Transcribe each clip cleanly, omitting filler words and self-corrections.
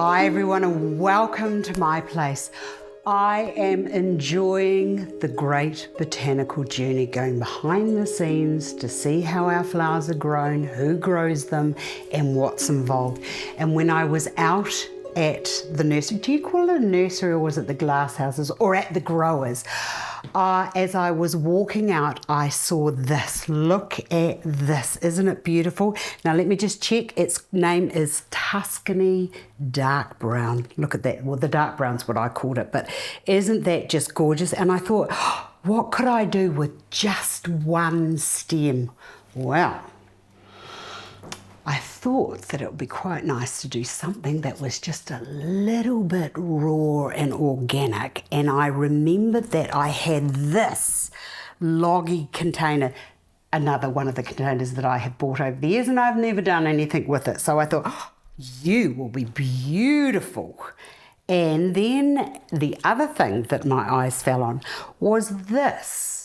Hi everyone and welcome to my place. I am enjoying the great botanical journey, going behind the scenes to see how our flowers are grown, who grows them and what's involved. And when I was out at the nursery, do you call it a nursery or was it the glass houses or at the growers? As I was walking out, I saw this. Look at this. Isn't it beautiful? Now let me just check. Its name is Tuscany dark brown. Look at that. Well, the dark brown's what I called it, but isn't that just gorgeous? And I thought, oh, what could I do with just one stem? Well, I thought that it would be quite nice to do something that was just a little bit raw and organic. And I remembered that I had this loggy container, another one of the containers that I have bought over the years, and I've never done anything with it. So I thought, oh, you will be beautiful. And then the other thing that my eyes fell on was this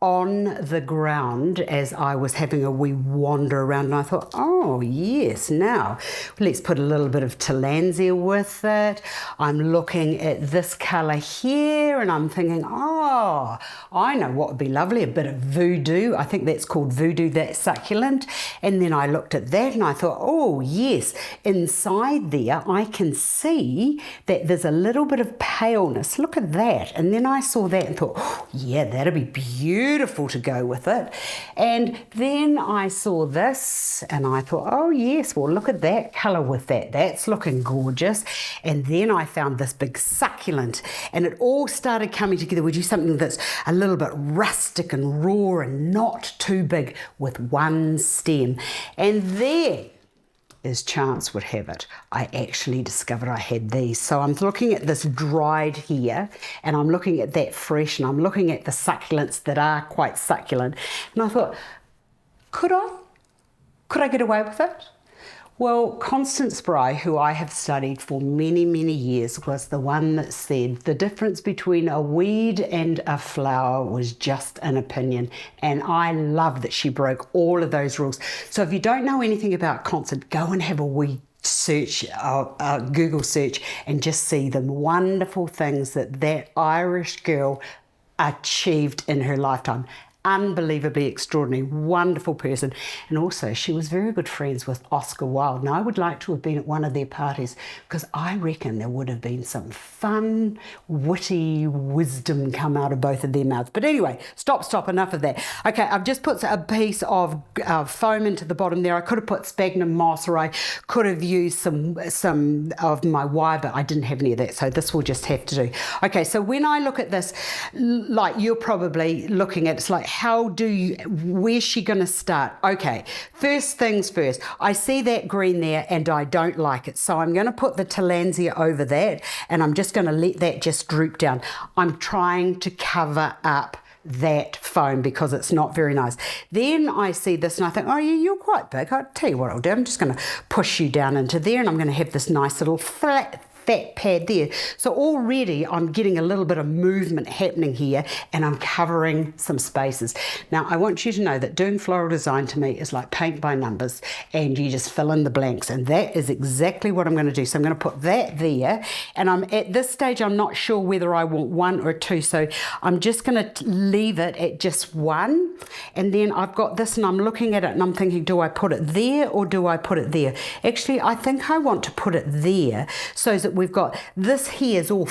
on the ground as I was having a wee wander around, and I thought, oh yes, now let's put a little bit of tillandsia with it. I'm looking at this colour here and I'm thinking, oh, I know what would be lovely, a bit of voodoo. I think that's called voodoo, that succulent. And then I looked at that and I thought, oh yes, inside there I can see that there's a little bit of paleness. Look at that. And then I saw that and thought, oh, yeah, that'd be beautiful to go with it. And then I saw this and I thought, oh yes, well look at that colour with that. That's looking gorgeous. And then I found this big succulent and it all started coming together. We do something that's a little bit rustic and raw and not too big with one stem. And there, as chance would have it, I actually discovered I had these. So I'm looking at this dried here and I'm looking at that fresh and I'm looking at the succulents that are quite succulent. And I thought, could I get away with it? Well, Constance Spry, who I have studied for many, many years, was the one that said the difference between a weed and a flower was just an opinion. And I love that she broke all of those rules. So if you don't know anything about Constance, go and have a wee search, Google search, and just see the wonderful things that Irish girl achieved in her lifetime. Unbelievably extraordinary, wonderful person. And also she was very good friends with Oscar Wilde. Now I would like to have been at one of their parties because I reckon there would have been some fun, witty wisdom come out of both of their mouths. But anyway, stop, enough of that. Okay, I've just put a piece of foam into the bottom there. I could have put sphagnum moss or I could have used some of my wire, but I didn't have any of that, so this will just have to do. Okay, so when I look at this, like you're probably looking at, it's like, where's she going to start? Okay, first things first, I see that green there and I don't like it. So I'm going to put the tillandsia over that and I'm just going to let that just droop down. I'm trying to cover up that foam because it's not very nice. Then I see this and I think, oh yeah, you're quite big. I'll tell you what I'll do. I'm just going to push you down into there and I'm going to have this nice little fat pad there. So already I'm getting a little bit of movement happening here and I'm covering some spaces. Now I want you to know that doing floral design to me is like paint by numbers and you just fill in the blanks, and that is exactly what I'm going to do. So I'm going to put that there, and I'm at this stage I'm not sure whether I want one or two, so I'm just going to leave it at just one. And then I've got this and I'm looking at it and I'm thinking, do I put it there or do I put it there? Actually I think I want to put it there so that we've got this here is all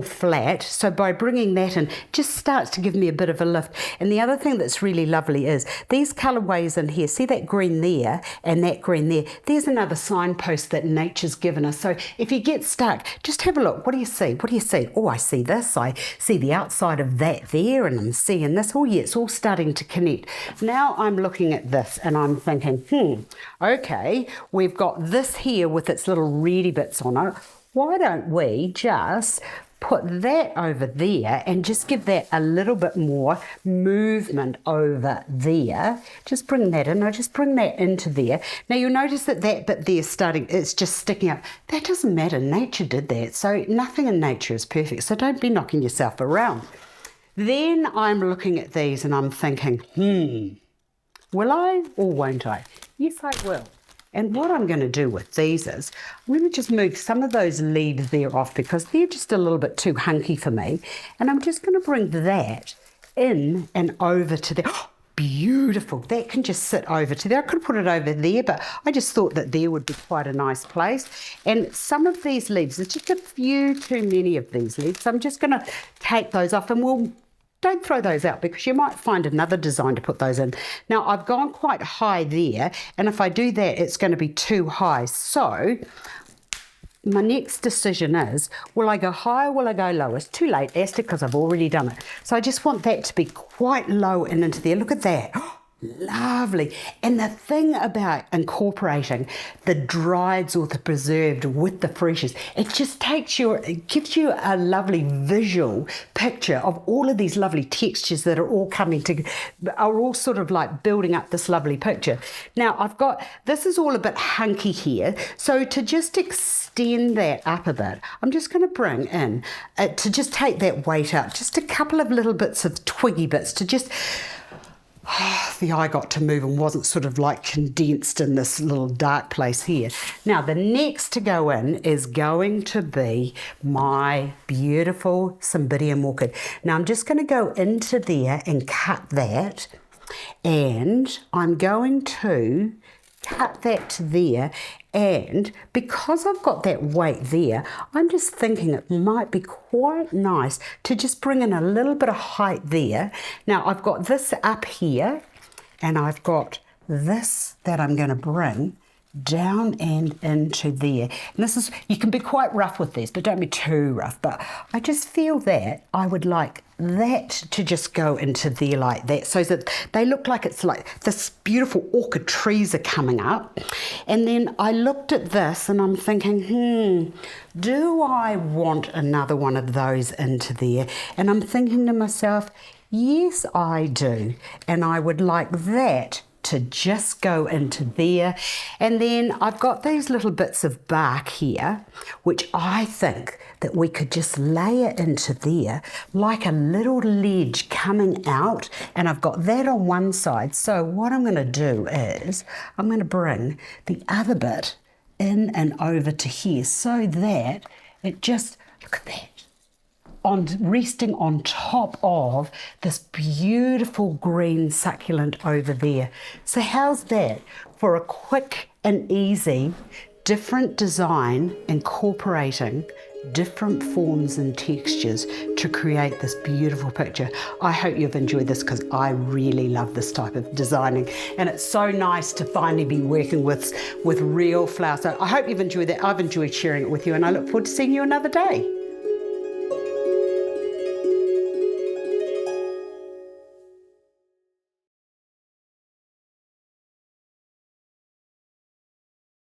flat, so by bringing that in just starts to give me a bit of a lift. And the other thing that's really lovely is these colorways in here. See that green there and that green there? There's another signpost that nature's given us. So if you get stuck, just have a look. What do you see? What do you see? Oh, I see this. I see the outside of that there, and I'm seeing this. Oh yeah, it's all starting to connect. Now I'm looking at this and I'm thinking, okay, we've got this here with its little reedy bits on it. Why don't we just put that over there and just give that a little bit more movement over there. Just bring that in, or just bring that into there. Now you'll notice that that bit there it's just sticking up. That doesn't matter, nature did that. So nothing in nature is perfect, so don't be knocking yourself around. Then I'm looking at these and I'm thinking, will I or won't I? Yes, I will. And what I'm going to do with these is I'm going to just move some of those leaves there off because they're just a little bit too hunky for me. And I'm just going to bring that in and over to there. Oh, beautiful. That can just sit over to there. I could put it over there, but I just thought that there would be quite a nice place. And some of these leaves, there's just a few too many of these leaves. So I'm just going to take those off, and don't throw those out because you might find another design to put those in. Now, I've gone quite high there, and if I do that, it's going to be too high. So my next decision is, will I go high or will I go low? It's too late, Astar, because I've already done it. So I just want that to be quite low and into there. Look at that. Lovely. And the thing about incorporating the drieds or the preserved with the freshes, it just gives you a lovely visual picture of all of these lovely textures that are all sort of like building up this lovely picture. Now this is all a bit hunky here, so to just extend that up a bit, I'm just going to bring in to just take that weight up, just a couple of little bits of twiggy bits to just the eye got to move and wasn't sort of like condensed in this little dark place here. Now the next to go in is going to be my beautiful Cymbidium orchid. Now I'm just going to go into there and cut that, and I'm going to cut that to there. And because I've got that weight there, I'm just thinking it might be quite nice to just bring in a little bit of height there. Now I've got this up here, and I've got this that I'm going to bring down and into there. And this is, you can be quite rough with these, but don't be too rough. But I just feel that I would like that to just go into there like that, so that they look like it's like this beautiful orchid trees are coming up. And then I looked at this and I'm thinking, do I want another one of those into there? And I'm thinking to myself, yes, I do. And I would like that to just go into there. And then I've got these little bits of bark here, which I think that we could just layer into there like a little ledge coming out. And I've got that on one side. So what I'm going to do is I'm going to bring the other bit in and over to here, so that it just, look at that, resting on top of this beautiful green succulent over there. So how's that for a quick and easy different design, incorporating different forms and textures to create this beautiful picture? I hope you've enjoyed this, because I really love this type of designing, and it's so nice to finally be working with real flowers. So I hope you've enjoyed that. I've enjoyed sharing it with you, and I look forward to seeing you another day.